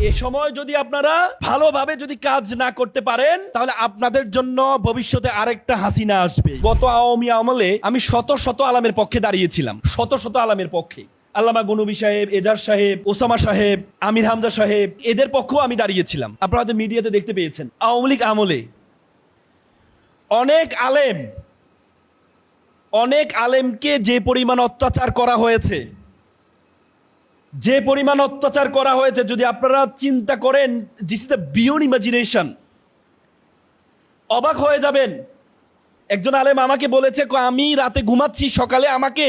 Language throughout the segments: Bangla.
এ সময় যদি আপনারা ভালোভাবে যদি কাজ না করতে পারেন তাহলে আপনাদের জন্য ভবিষ্যতে আরেকটা হাসিনা আসবে। গত আওয়ামী আমলে আমি শত শত আলামের পক্ষে দাঁড়িয়েছিলাম, শত শত আলামের পক্ষে। আল্লামা গনবী সাহেব, এজাজ সাহেব, ওসামা সাহেব, আমির হামজা সাহেব, এদের পক্ষেও আমি দাঁড়িয়েছিলাম। আপনারা হয়তো মিডিয়াতে দেখতে পেয়েছেন। আওয়ামী লীগ আমলে অনেক আলেমকে যে পরিমাণ অত্যাচার করা হয়েছে, যদি আপনারা চিন্তা করেন, this is the beyond imagination. অবাক হয়ে যাবেন। একজন আলেম আমাকে বলেছে, আমি রাতে ঘুমাচ্ছি, সকালে আমাকে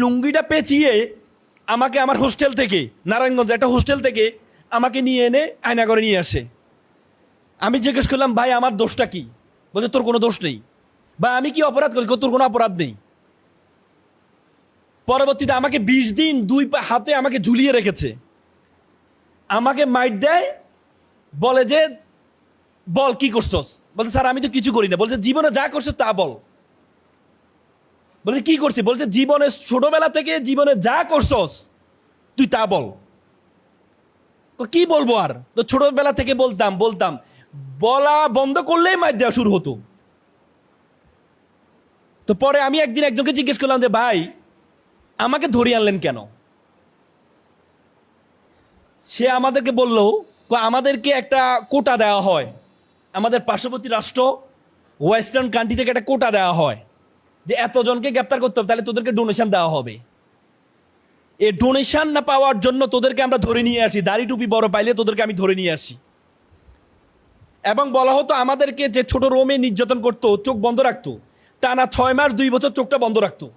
লুঙ্গিটা পেঁচিয়ে আমাকে আমার হোস্টেল থেকে, নারায়ণগঞ্জ একটা হোস্টেল থেকে আমাকে নিয়ে এনে আয়নাগরে নিয়ে আসে। আমি জিজ্ঞেস করলাম, ভাই আমার দোষটা কি? বলছে, তোর কোনো দোষ নেই। বা আমি কি অপরাধ করি? তোর কোনো অপরাধ নেই। পরবর্তীতে আমাকে 20 দিন 2 হাতে আমাকে ঝুলিয়ে রেখেছে। আমাকে মাইট দেয়, বলে যে বল কি করছস? বলছে, স্যার আমি তো কিছু করি না। বলছে, জীবনে যা করছস তা বল। বলছে, কি করছি? বলছে, জীবনে ছোটবেলা থেকে জীবনে যা করছস তুই তা বল। কি বলবো আর? তো ছোটবেলা থেকে বলতাম বলা বন্ধ করলেই মাইট দেওয়া শুরু হতো। তো পরে আমি একদিন একজনকে জিজ্ঞেস করলাম যে, ভাই আমাকে ধরিয়ে আনলেন কেন? সে আমাদেরকে বলল, আমাদেরকে একটা কোটা দেওয়া হয়, আমাদের পার্শ্ববর্তী রাষ্ট্র ওয়েস্টার্ন কান্ট্রি থেকে একটা কোটা দেওয়া হয় যে এতজনকে গ্রেপ্তার করতে হবে, তাহলে তোদেরকে ডোনেশন দেওয়া হবে। এই ডোনেশন না পাওয়ার জন্য তোদেরকে আমরা ধরে নিয়ে আসি, দাড়ি টুপি বড় পাইলে তোদেরকে আমি ধরে নিয়ে আসি। এবং বলা হতো আমাদেরকে, যে ছোট রোমে নির্যাতন করতো, চোখ বন্ধ রাখতো, টানা 6 মাস 2 বছর চোখটা বন্ধ রাখতো,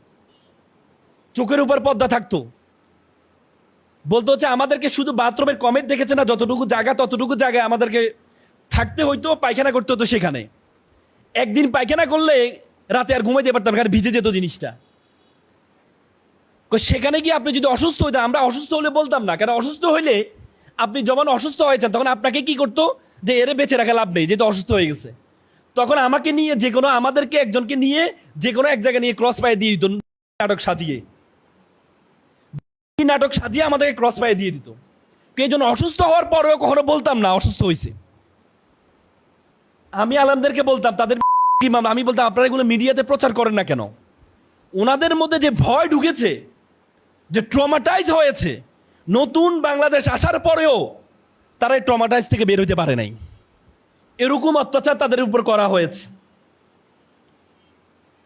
চোখের উপর পর্দা থাকতো। বলতে হচ্ছে আমাদেরকে শুধু বাথরুমের কমেন্ট দেখেছে না, যতটুকু জায়গা ততটুকু জায়গায় আমাদেরকে থাকতে হইতো, পায়খানা করতে হতো সেখানে। একদিন পায়খানা করলে রাতে আর ঘুমাইতে পারতাম, কারণ ভিজে যেত জিনিসটা। সেখানে গিয়ে আপনি যদি অসুস্থ হইতেন, আমরা অসুস্থ হলে বলতাম না, কারণ অসুস্থ হইলে আপনি যখন অসুস্থ হয়েছেন তখন আপনাকে কি করতো, যে এরে বেঁচে রাখা লাভ নেই, যেহেতু অসুস্থ হয়ে গেছে। তখন আমাকে নিয়ে আমাদেরকে একজনকে নিয়ে যে কোনো এক জায়গায় নিয়ে ক্রস পায়ে দিয়ে দিত, নাটক সাজিয়ে আমাদেরকে ক্রস পায়ে দিয়ে দিত। এই জন্য অসুস্থ হওয়ার পরেও কখনো বলতাম না অসুস্থ হয়েছে। আমি আলেমদেরকে বলতাম, তাদের আমি বলতাম, আপনারা এগুলো মিডিয়াতে প্রচার করেন না কেন? ওনাদের মধ্যে যে ভয় ঢুকেছে, যে ট্রমাটাইজ হয়েছে, নতুন বাংলাদেশ আসার পরেও তারা এই ট্রমাটাইজ থেকে বের হইতে পারে নাই। এরকম অত্যাচার তাদের উপর করা হয়েছে,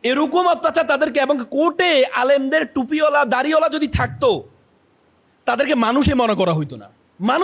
এরকম অত্যাচার তাদেরকে। এবং কোর্টে আলেমদের টুপিওয়ালা দাড়িওয়ালা যদি থাকতো, তাদেরকে মানুষে মনে করা হইতো না।